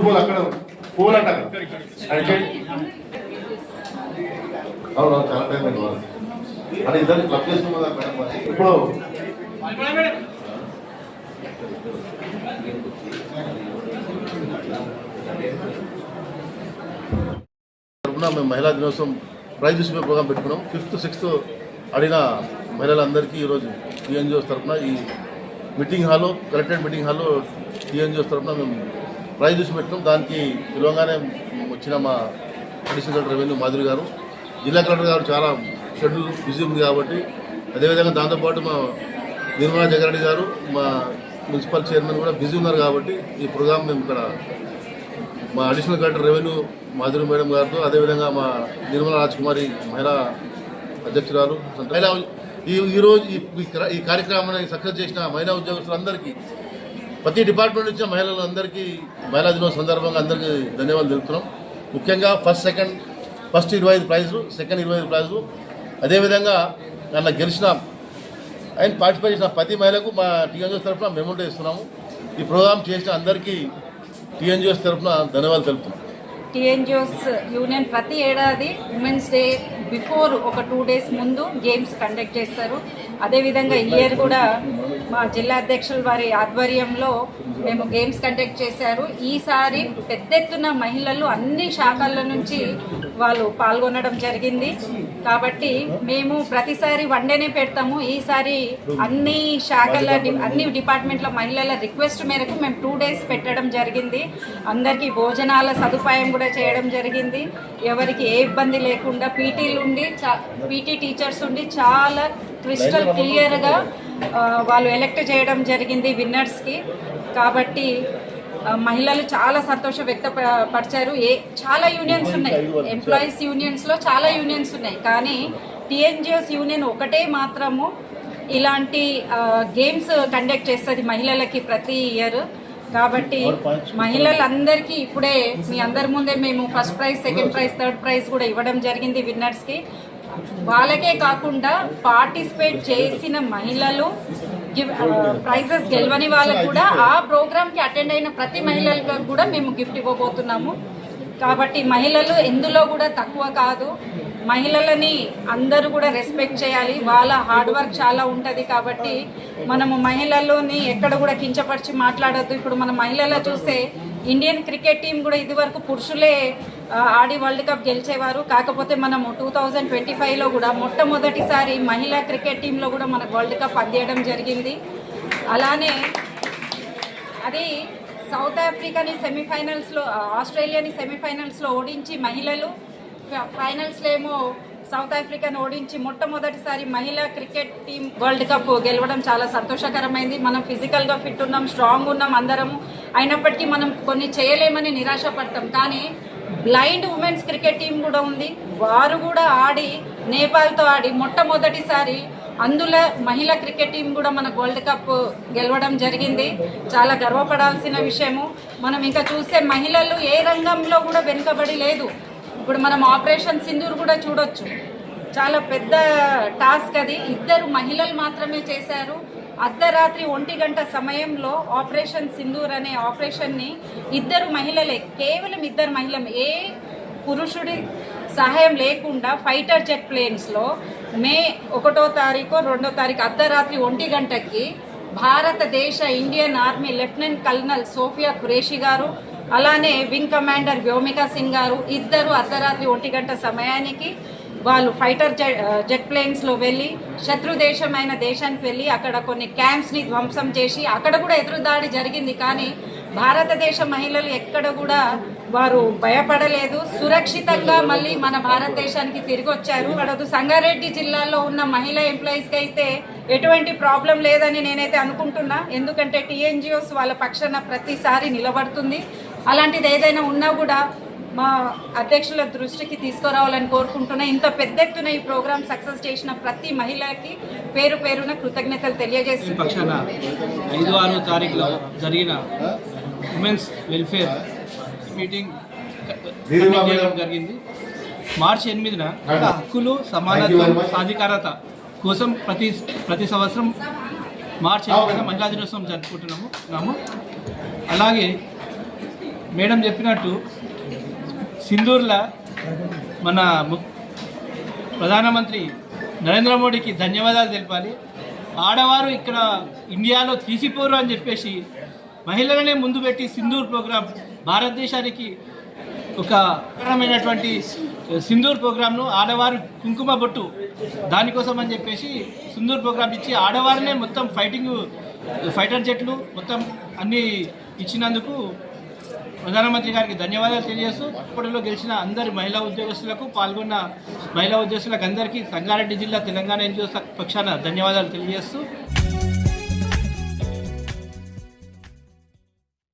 పూలు అక్కడ పూలు అంట అవును చాలా టైం అయింది అంటే ఇద్దరు క్లబ్ చేసుకున్నా ఇప్పుడు మేము మహిళా దినోత్సవం ప్రైజ్ డిస్ట్రిబ్యూషన్ ప్రోగ్రాం పెట్టుకున్నాం. 5th 6th అడిగిన మహిళలందరికీ ఈరోజు టీఎన్జిఓస్ తరఫున ఈ మీటింగ్ హాల్లో కలెక్టరేట్ మీటింగ్ హాల్లో టీఎన్జిఓస్ తరఫున మేము ప్రైజ్ డిస్ట్రిబ్యూషన్ పెట్టినాం. దానికి పిలవగానే వచ్చిన మా అడిషనల్ కలెక్టర్ రెవెన్యూ మాధురి గారు, జిల్లా కలెక్టర్ గారు చాలా షెడ్యూల్ బిజీ ఉంది కాబట్టి, అదేవిధంగా దాంతోపాటు మా నిర్మలా జగారెడ్డి గారు మా మున్సిపల్ చైర్మన్ కూడా బిజీ ఉన్నారు కాబట్టి ఈ ప్రోగ్రాం మేము ఇక్కడ మా additional collector revenue Madhuri madam గారితో, అదేవిధంగా మా నిర్మలా రాజ్కుమారి మహిళా అధ్యక్షురాలు, మహిళా ఈరోజు ఈ కార్యక్రమాన్ని సక్సెస్ చేసిన మహిళా ఉద్యోగస్తులందరికీ, ప్రతి డిపార్ట్మెంట్ నుంచి మహిళలందరికీ మహిళా దినోత్సవం సందర్భంగా అందరికీ ధన్యవాదాలు తెలుపుతున్నాం. ముఖ్యంగా ఫస్ట్ 25 ప్రైజులు, సెకండ్ 25 ప్రైజులు, అదేవిధంగా నన్ను గెలిచిన ఆయన పార్టిసిపేట్ చేసిన ప్రతి మహిళకు మా టీఎన్జిఓస్ తరఫున మెమోంటో ఇస్తున్నాము. ఈ ప్రోగ్రాం చేసిన అందరికీ టీఎన్జిఓస్ తరఫున ధన్యవాదాలు తెలుపుతున్నాం. టీఎన్జిఓస్ యూనియన్ ప్రతి ఏడాది ఉమెన్స్ డే బిఫోర్ ఒక 2 days ముందు గేమ్స్ కండక్ట్ చేస్తారు. అదేవిధంగా ఈ ఇయర్ కూడా మా జిల్లా అధ్యక్షుల వారి ఆధ్వర్యంలో మేము గేమ్స్ కండక్ట్ చేశారు. ఈసారి పెద్ద ఎత్తున మహిళలు అన్ని శాఖల నుంచి వాళ్ళు పాల్గొనడం జరిగింది. కాబట్టి మేము ప్రతిసారి 1 day పెడతాము. ఈసారి అన్ని శాఖల అన్ని డిపార్ట్మెంట్ల మహిళల రిక్వెస్ట్ మేరకు మేము 2 days పెట్టడం జరిగింది. అందరికీ భోజనాల సదుపాయం కూడా చేయడం జరిగింది. ఎవరికి ఏ ఇబ్బంది లేకుండా పీటీ టీచర్స్ ఉండి చాలా క్రిస్టల్ క్లియర్గా వాళ్ళు ఎలెక్ట్ చేయడం జరిగింది విన్నర్స్కి. కాబట్టి మహిళలు చాలా సంతోషం వ్యక్తపరిచారు. చాలా యూనియన్స్ ఉన్నాయి, ఎంప్లాయీస్ యూనియన్స్లో చాలా యూనియన్స్ ఉన్నాయి, కానీ టీఎన్జిఓస్ యూనియన్ ఒకటే మాత్రము ఇలాంటి గేమ్స్ కండక్ట్ చేస్తుంది మహిళలకి ప్రతి ఇయర్. కాబట్టి మహిళలందరికీ ఇప్పుడే మీ అందరి ముందే మేము first prize, second prize, third prize కూడా ఇవ్వడం జరిగింది విన్నర్స్కి. వాళ్ళకే కాకుండా పార్టిసిపేట్ చేసిన మహిళలు, ప్రైజెస్ గెలవని వాళ్ళకు కూడా ఆ ప్రోగ్రామ్కి అటెండ్ అయిన ప్రతి మహిళలకు కూడా మేము గిఫ్ట్ ఇవ్వబోతున్నాము. కాబట్టి మహిళలు ఎందులో కూడా తక్కువ కాదు. మహిళలని అందరూ కూడా రెస్పెక్ట్ చేయాలి. వాళ్ళ హార్డ్ వర్క్ చాలా ఉంటుంది. కాబట్టి మనము మహిళలని ఎక్కడ కూడా కించపరిచి మాట్లాడొద్దు. ఇప్పుడు మన మహిళలు చూస్తే ఇండియన్ క్రికెట్ టీం కూడా ఇదివరకు పురుషులే ఆడి వరల్డ్ కప్ గెలిచేవారు. కాకపోతే మనము 2025లో కూడా మొట్టమొదటిసారి మహిళా క్రికెట్ టీంలో కూడా మనకు వరల్డ్ కప్ అందియడం జరిగింది. అలానే అది సౌత్ ఆఫ్రికాని సెమీఫైనల్స్లో, ఆస్ట్రేలియాని సెమీఫైనల్స్లో ఓడించి మహిళలు, ఫైనల్స్లో ఏమో సౌత్ ఆఫ్రికాను ఓడించి మొట్టమొదటిసారి మహిళా క్రికెట్ టీం వరల్డ్ కప్ గెలవడం చాలా సంతోషకరమైంది. మనం ఫిజికల్గా ఫిట్ ఉన్నాం, స్ట్రాంగ్ ఉన్నాం అందరము. అయినప్పటికీ మనం కొన్ని చేయలేమని నిరాశపడతాం. కానీ బ్లైండ్ ఉమెన్స్ క్రికెట్ టీం కూడా ఉంది. వారు కూడా ఆడి నేపాల్తో ఆడి మొట్టమొదటిసారి అందులో మహిళా క్రికెట్ టీం కూడా మనకు వరల్డ్ కప్ గెలవడం జరిగింది. చాలా గర్వపడాల్సిన విషయము. మనం ఇంకా చూస్తే మహిళలు ఏ రంగంలో కూడా వెనుకబడి లేదు. ఇప్పుడు మనం ఆపరేషన్ సింధూర్ కూడా చూడొచ్చు. చాలా పెద్ద టాస్క్ అది. 2 మహిళలు మాత్రమే చేశారు. అర్ధరాత్రి 1 గంట సమయంలో ఆపరేషన్ సింధూర్ అనే ఆపరేషన్ని 2 మహిళలే, కేవలం 2 మహిళలు, ఏ పురుషుడి సహాయం లేకుండా ఫైటర్ జెట్ ప్లేన్స్లో మే 1వ తారీఖు 2వ తారీఖు అర్ధరాత్రి 1 గంటకి భారతదేశ Indian army lieutenant colonel Sofiya Qureshi గారు, అలానే వింగ్ కమాండర్ వ్యోమికా సింగ్ గారు, 2 అర్ధరాత్రి 1 గంట సమయానికి వాళ్ళు ఫైటర్ జెట్ ప్లేన్స్లో వెళ్ళి శత్రు దేశమైన దేశానికి వెళ్ళి అక్కడ కొన్ని క్యాంప్స్ని ధ్వంసం చేసి అక్కడ కూడా ఎదురుదాడి జరిగింది. కానీ భారతదేశ మహిళలు ఎక్కడ కూడా వారు భయపడలేదు. సురక్షితంగా మళ్ళీ మన భారతదేశానికి తిరిగి వచ్చారు. అక్కడ సంగారెడ్డి జిల్లాలో ఉన్న మహిళా ఎంప్లాయీస్కి అయితే ఎటువంటి ప్రాబ్లం లేదని నేనైతే అనుకుంటున్నా. ఎందుకంటే టీఎన్జిఓస్ వాళ్ళ పక్షాన ప్రతిసారి నిలబడుతుంది. అలాంటిది ఏదైనా ఉన్నా కూడా మా అధ్యక్షుల దృష్టికి తీసుకురావాలని కోరుకుంటున్నా. ఇంత పెద్ద ఎత్తున ఈ ప్రోగ్రామ్ సక్సెస్ చేసిన ప్రతి మహిళకి పేరు పేరున కృతజ్ఞతలు తెలియజేస్తుంది. పక్షాన 5-6 తారీఖులో జరిగిన ఉమెన్స్ వెల్ఫేర్ మీటింగ్ జరిగింది. మార్చి 8న హక్కులు, సమానత్వం, సాధికారత కోసం ప్రతి సంవత్సరం మార్చి 8న మహిళా దినోత్సవం జరుపుకుంటున్నాము. అలాగే మేడం చెప్పినట్టు సింధూర్లో మన ప్రధానమంత్రి నరేంద్ర మోడీకి ధన్యవాదాలు తెలపాలి. ఆడవారు ఇక్కడ ఇండియాలో తీసిపోరు అని చెప్పేసి మహిళలనే ముందు పెట్టి సింధూర్ ప్రోగ్రాం భారతదేశానికి ఒక రకమైనటువంటి సింధూర్ ప్రోగ్రాంను ఆడవారు కుంకుమ బొట్టు దానికోసం అని చెప్పేసి సింధూర్ ప్రోగ్రాం ఇచ్చి ఆడవారినే మొత్తం ఫైటర్ జెట్లు మొత్తం అన్నీ ఇచ్చినందుకు ప్రధానమంత్రి గారికి ధన్యవాదాలు తెలియజేస్తూ ఇప్పటిలో గెలిచిన అందరి మహిళా ఉద్యోగస్తులకు పాల్గొన్న మహిళా ఉద్యోగస్తులకు అందరికీ సంగారెడ్డి జిల్లా తెలంగాణ ఎన్జిఓ పక్షాన ధన్యవాదాలు తెలియజేస్తూ